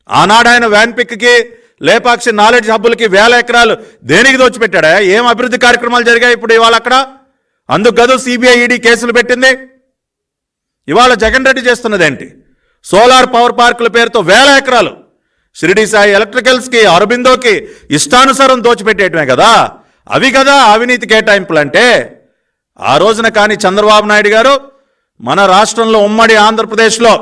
ఆనాడు ఆయన వ్యాన్పిక్కి లేపాక్షి నాలెడ్జ్ హబ్బులకి 1000 ఎకరాలు దేనికి దోచిపెట్టాడా? ఏం అభివృద్ధి కార్యక్రమాలు జరిగాయి ఇప్పుడు ఇవాళ అక్కడ? అందుకు గదు సిబిఐ ఈడీ కేసులు పెట్టింది. ఇవాళ జగన్ రెడ్డి చేస్తున్నదేంటి? సోలార్ పవర్ పార్కుల పేరుతో 1000 ఎకరాలు షిరిడి సాయి ఎలక్ట్రికల్స్కి, అరబిందోకి ఇష్టానుసారం దోచిపెట్టేయటమే కదా. అవి కదా అవినీతి కేటాయింపులు అంటే. ఆ రోజున కానీ చంద్రబాబు నాయుడు గారు మన రాష్ట్రంలో ఉమ్మడి ఆంధ్రప్రదేశ్లో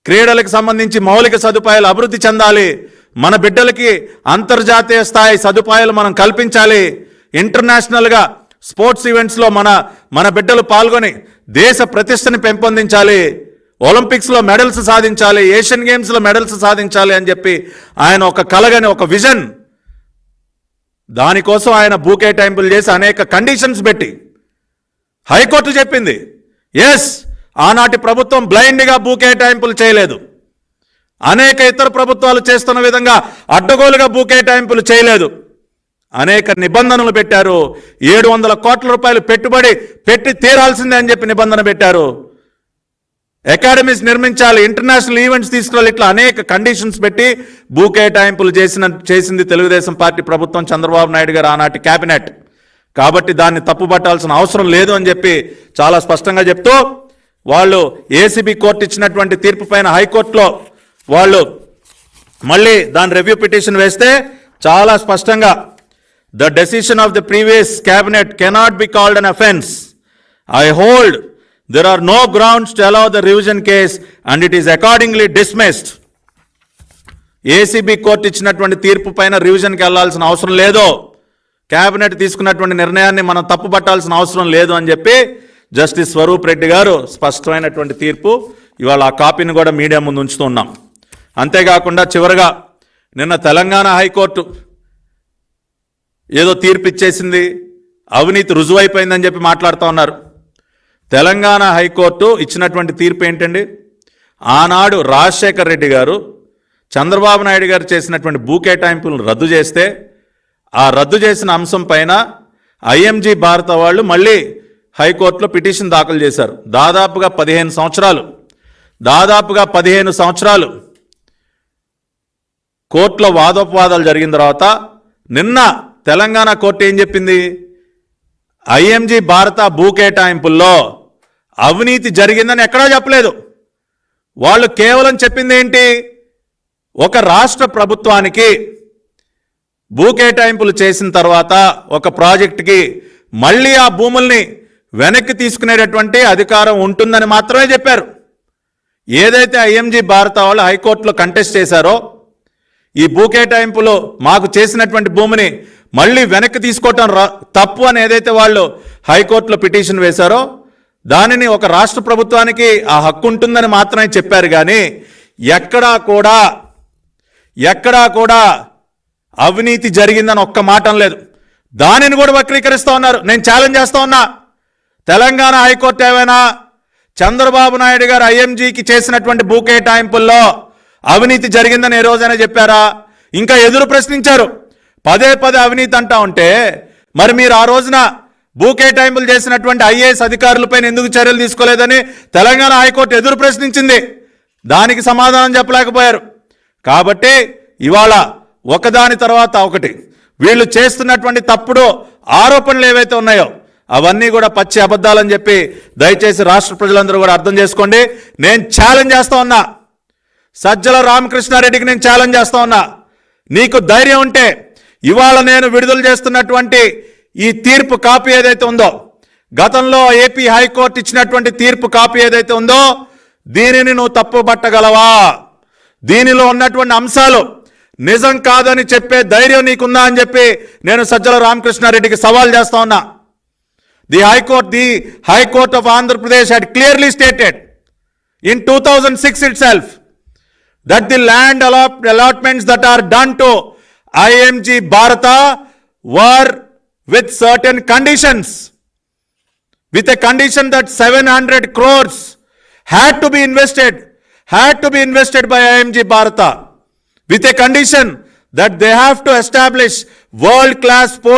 క్రీడలకు సంబంధించి మౌలిక సదుపాయాలు అభివృద్ధి చెందాలి, మన బిడ్డలకి అంతర్జాతీయ స్థాయి సదుపాయాలు మనం కల్పించాలి, ఇంటర్నేషనల్గా స్పోర్ట్స్ ఈవెంట్స్లో మన బిడ్డలు పాల్గొని దేశ ప్రతిష్టని పెంపొందించాలి, ఒలింపిక్స్లో మెడల్స్ సాధించాలి, ఏషియన్ గేమ్స్లో మెడల్స్ సాధించాలి అని చెప్పి ఆయన ఒక కలగని ఒక విజన్, దానికోసం ఆయన భూ కేటాయింపులు చేసి అనేక కండిషన్స్ పెట్టి హైకోర్టు చెప్పింది ఎస్ ఆనాటి ప్రభుత్వం బ్లైండ్గా భూ కేటాయింపులు చేయలేదు, అనేక ఇతర ప్రభుత్వాలు చేస్తున్న విధంగా అడ్డగోలుగా భూ కేటాయింపులు చేయలేదు, అనేక నిబంధనలు పెట్టారు. 700 కోట్ల రూపాయలు పెట్టుబడి పెట్టి తీరాల్సిందే అని చెప్పి నిబంధన పెట్టారు. అకాడమీస్ నిర్మించాలి, ఇంటర్నేషనల్ ఈవెంట్స్ తీసుకురావాలి, ఇట్లా అనేక కండిషన్స్ పెట్టి భూ కేటాయింపులు చేసింది తెలుగుదేశం పార్టీ ప్రభుత్వం, చంద్రబాబు నాయుడు గారు ఆనాటి క్యాబినెట్. కాబట్టి దాన్ని తప్పుపట్టాల్సిన అవసరం లేదు అని చెప్పి చాలా స్పష్టంగా చెప్తూ వాళ్ళు ఏసీబీ కోర్టు ఇచ్చినటువంటి తీర్పు పైన హైకోర్టులో వాళ్ళు మళ్ళీ దాని రివ్యూ పిటిషన్ వేస్తే చాలా స్పష్టంగా the decision of the previous cabinet cannot be called an offence. I hold there are no grounds to allow the revision case and it is accordingly dismissed. ACB court ఇచ్చినటువంటి తీర్పు పైన రివిజన్కి వెళ్లాల్సిన అవసరం లేదు, cabinet తీసుకున్నటువంటి నిర్ణయాన్ని మనం తప్పుపట్టాల్సిన అవసరం లేదు అని చెప్పి జస్టిస్ స్వరూప్ రెడ్డి గారు స్పష్టమైనటువంటి తీర్పు ఇవాళ ఆ కాపీని కూడా మీడియా ముందు ఉంచుతున్నాం. అంతేకాకుండా చివరగా నిన్న తెలంగాణ హైకోర్టు ఏదో తీర్పు ఇచ్చేసింది, అవినీతి రుజువైపోయిందని చెప్పి మాట్లాడుతూ ఉన్నారు. తెలంగాణ హైకోర్టు ఇచ్చినటువంటి తీర్పు ఏంటండి? ఆనాడు రాజశేఖర్ రెడ్డి గారు చంద్రబాబు నాయుడు గారు చేసినటువంటి భూ కేటాయింపులను రద్దు చేస్తే ఆ రద్దు చేసిన అంశం పైన ఐఎంజీ భారత వాళ్ళు మళ్ళీ హైకోర్టులో పిటిషన్ దాఖలు చేశారు. దాదాపుగా 15 సంవత్సరాలు కోర్టులో వాదోపవాదాలు జరిగిన తర్వాత నిన్న తెలంగాణ కోర్టు ఏం చెప్పింది? ఐఎంజీ భారత భూ కేటాయింపుల్లో అవినీతి జరిగిందని ఎక్కడా చెప్పలేదు. వాళ్ళు కేవలం చెప్పింది ఏంటి? ఒక రాష్ట్ర ప్రభుత్వానికి భూ కేటాయింపులు చేసిన తర్వాత ఒక ప్రాజెక్టుకి మళ్ళీ ఆ భూముల్ని వెనక్కి తీసుకునేటటువంటి అధికారం ఉంటుందని మాత్రమే చెప్పారు. ఏదైతే ఐఎంజీ భారత వాళ్ళు హైకోర్టులో కంటెస్ట్ చేశారో ఈ భూ కేటాయింపులు మాకు చేసినటువంటి భూమిని మళ్ళీ వెనక్కి తీసుకోవటం తప్పు అని ఏదైతే వాళ్ళు హైకోర్టులో పిటిషన్ వేశారో దానిని ఒక రాష్ట్ర ప్రభుత్వానికి ఆ హక్కు ఉంటుందని మాత్రమే చెప్పారు. కానీ ఎక్కడా కూడా అవినీతి జరిగిందని ఒక్క మాట లేదు. దానిని కూడా వక్రీకరిస్తూ ఉన్నారు. నేను ఛాలెంజ్ చేస్తూ ఉన్నా, తెలంగాణ హైకోర్టు ఏమైనా చంద్రబాబు నాయుడు గారు ఐఎంజీకి చేసినటువంటి భూ కేటాయింపుల్లో అవినీతి జరిగిందని ఏ రోజైనా చెప్పారా? ఇంకా ఎదురు ప్రశ్నించారు. పదే అవినీతి అంటా ఉంటే మరి మీరు ఆ రోజున భూ కేటాయింపులు చేసినటువంటి ఐఏఎస్ అధికారులపైన ఎందుకు చర్యలు తీసుకోలేదని తెలంగాణ హైకోర్టు ఎదురు ప్రశ్నించింది. దానికి సమాధానం చెప్పలేకపోయారు. కాబట్టి ఇవాళ ఒకదాని తర్వాత ఒకటి వీళ్ళు చేస్తున్నటువంటి తప్పుడు ఆరోపణలు ఏవైతే ఉన్నాయో అవన్నీ కూడా పచ్చి అబద్ధాలని చెప్పి దయచేసి రాష్ట్ర ప్రజలందరూ కూడా అర్థం చేసుకోండి. నేను ఛాలెంజ్ చేస్తా ఉన్నా, సజ్జల రామకృష్ణారెడ్డికి నేను ఛాలెంజ్ చేస్తా ఉన్నా, నీకు ధైర్యం ఉంటే ఇవాళ నేను విడుదల చేస్తున్నటువంటి ఈ తీర్పు కాపీ ఏదైతే ఉందో, గతంలో ఏపీ హైకోర్టు ఇచ్చినటువంటి తీర్పు కాపీ ఏదైతే ఉందో దీనిని నువ్వు తప్పుపట్టగలవా? దీనిలో ఉన్నటువంటి అంశాలు నిజం కాదని చెప్పే ధైర్యం నీకుందా అని చెప్పి నేను సజ్జల రామకృష్ణారెడ్డికి సవాల్ చేస్తా ఉన్నా. The high court of Andhra Pradesh had clearly stated in 2006 itself that the land allotments that are done to IMG Bharata were with certain conditions, with a condition that 700 crores had to be invested by IMG Bharata, with a condition that they have to establish world-class sports